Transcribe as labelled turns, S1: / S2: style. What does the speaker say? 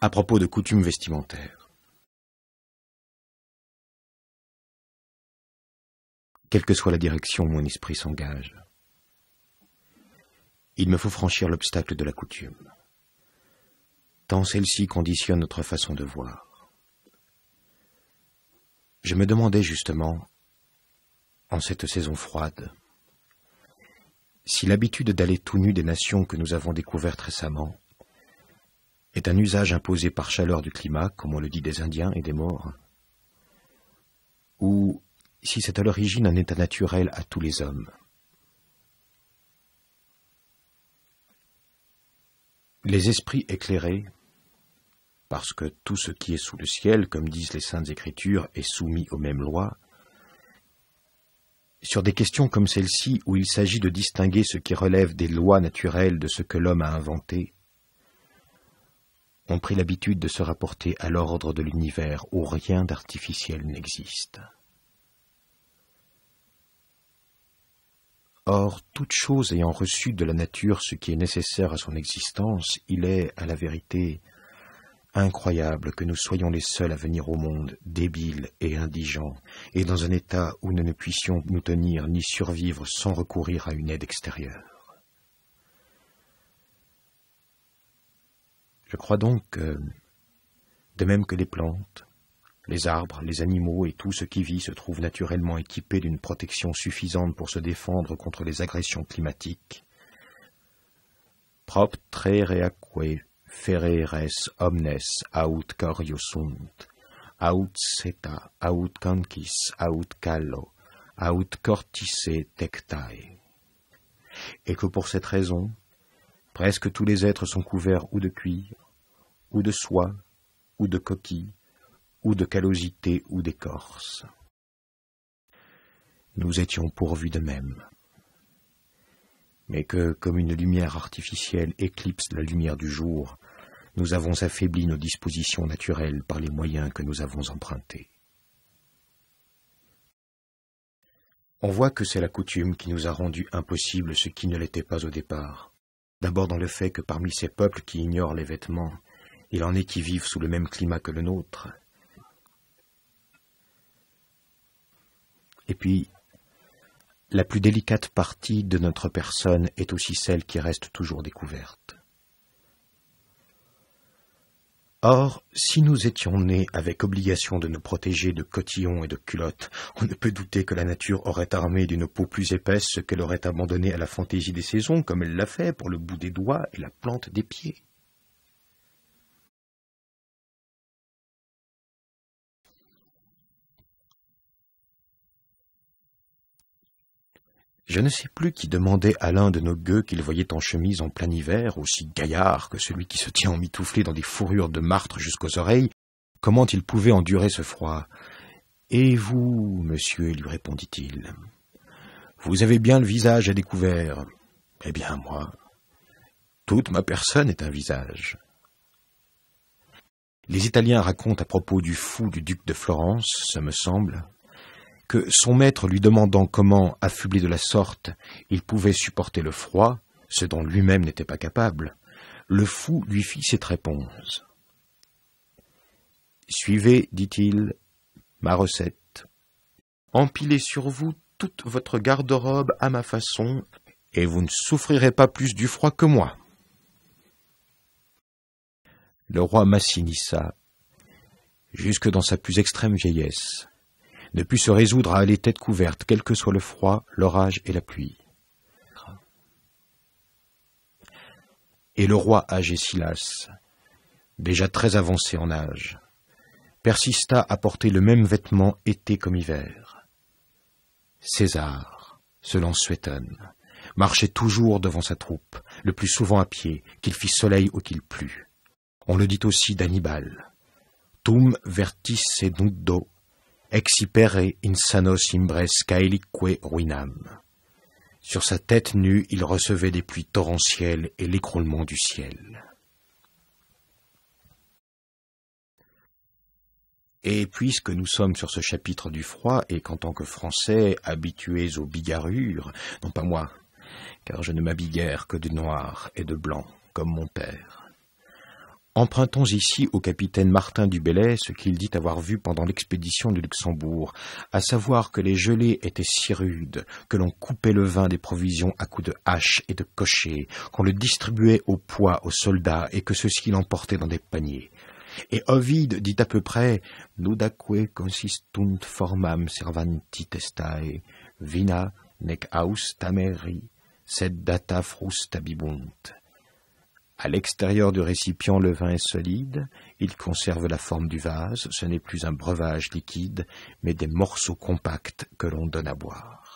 S1: à propos de coutumes vestimentaires. Quelle que soit la direction où mon esprit s'engage, il me faut franchir l'obstacle de la coutume, tant celle-ci conditionne notre façon de voir. Je me demandais justement, en cette saison froide, si l'habitude d'aller tout nu des nations que nous avons découvertes récemment est un usage imposé par chaleur du climat, comme on le dit des Indiens et des Maures, ou si c'est à l'origine un état naturel à tous les hommes. Les esprits éclairés, parce que tout ce qui est sous le ciel, comme disent les Saintes Écritures, est soumis aux mêmes lois, sur des questions comme celle-ci où il s'agit de distinguer ce qui relève des lois naturelles de ce que l'homme a inventé, ont pris l'habitude de se rapporter à l'ordre de l'univers où rien d'artificiel n'existe. Or, toute chose ayant reçu de la nature ce qui est nécessaire à son existence, il est, à la vérité, incroyable que nous soyons les seuls à venir au monde, débiles et indigents, et dans un état où nous ne puissions nous tenir ni survivre sans recourir à une aide extérieure. Je crois donc que, de même que les plantes, les arbres, les animaux et tout ce qui vit se trouvent naturellement équipés d'une protection suffisante pour se défendre contre les agressions climatiques, propter reaque fereres omnes aut coriosunt, aut seta, aut cancis, aut callo, aut cortice tectae. Et que pour cette raison, presque tous les êtres sont couverts ou de cuir, ou de soie, ou de coquille, ou de callosité ou d'écorce. Nous étions pourvus de même, mais que, comme une lumière artificielle éclipse la lumière du jour, nous avons affaibli nos dispositions naturelles par les moyens que nous avons empruntés. On voit que c'est la coutume qui nous a rendu impossible ce qui ne l'était pas au départ. D'abord dans le fait que parmi ces peuples qui ignorent les vêtements, il en est qui vivent sous le même climat que le nôtre. Et puis, la plus délicate partie de notre personne est aussi celle qui reste toujours découverte. Or, si nous étions nés avec obligation de nous protéger de cotillons et de culottes, on ne peut douter que la nature aurait armé d'une peau plus épaisse ce qu'elle aurait abandonné à la fantaisie des saisons, comme elle l'a fait pour le bout des doigts et la plante des pieds. Je ne sais plus qui demandait à l'un de nos gueux qu'il voyait en chemise en plein hiver, aussi gaillard que celui qui se tient emmitouflé dans des fourrures de martre jusqu'aux oreilles, comment il pouvait endurer ce froid. « Et vous, monsieur, lui répondit-il, vous avez bien le visage à découvert. Eh bien, moi, toute ma personne est un visage. » Les Italiens racontent à propos du fou du duc de Florence, ça me semble, que son maître lui demandant comment, affublé de la sorte, il pouvait supporter le froid, ce dont lui-même n'était pas capable, le fou lui fit cette réponse. « Suivez, dit-il, ma recette. Empilez sur vous toute votre garde-robe à ma façon, et vous ne souffrirez pas plus du froid que moi. » Le roi Massinissa, jusque dans sa plus extrême vieillesse, ne put se résoudre à aller tête couverte, quel que soit le froid, l'orage et la pluie. Et le roi Agésilas, déjà très avancé en âge, persista à porter le même vêtement été comme hiver. César, selon Suétone, marchait toujours devant sa troupe, le plus souvent à pied, qu'il fît soleil ou qu'il plût. On le dit aussi d'Hannibal. Tum vertis nuddo, excipere insanos imbres caelique ruinam. Sur sa tête nue, il recevait des pluies torrentielles et l'écroulement du ciel. Et puisque nous sommes sur ce chapitre du froid, et qu'en tant que Français habitués aux bigarrures, non pas moi, car je ne m'habille guère que de noir et de blanc, comme mon père, Empruntons ici au capitaine Martin du Bellay ce qu'il dit avoir vu pendant l'expédition du Luxembourg, à savoir que les gelées étaient si rudes que l'on coupait le vin des provisions à coups de hache et de cocher, qu'on le distribuait au poids aux soldats et que ceux-ci l'emportaient dans des paniers. Et Ovide dit à peu près « Nudaque consistunt formam servanti testae, vina nec aus tameri, sed data frustabibunt ». À l'extérieur du récipient, le vin est solide, il conserve la forme du vase, ce n'est plus un breuvage liquide, mais des morceaux compacts que l'on donne à boire.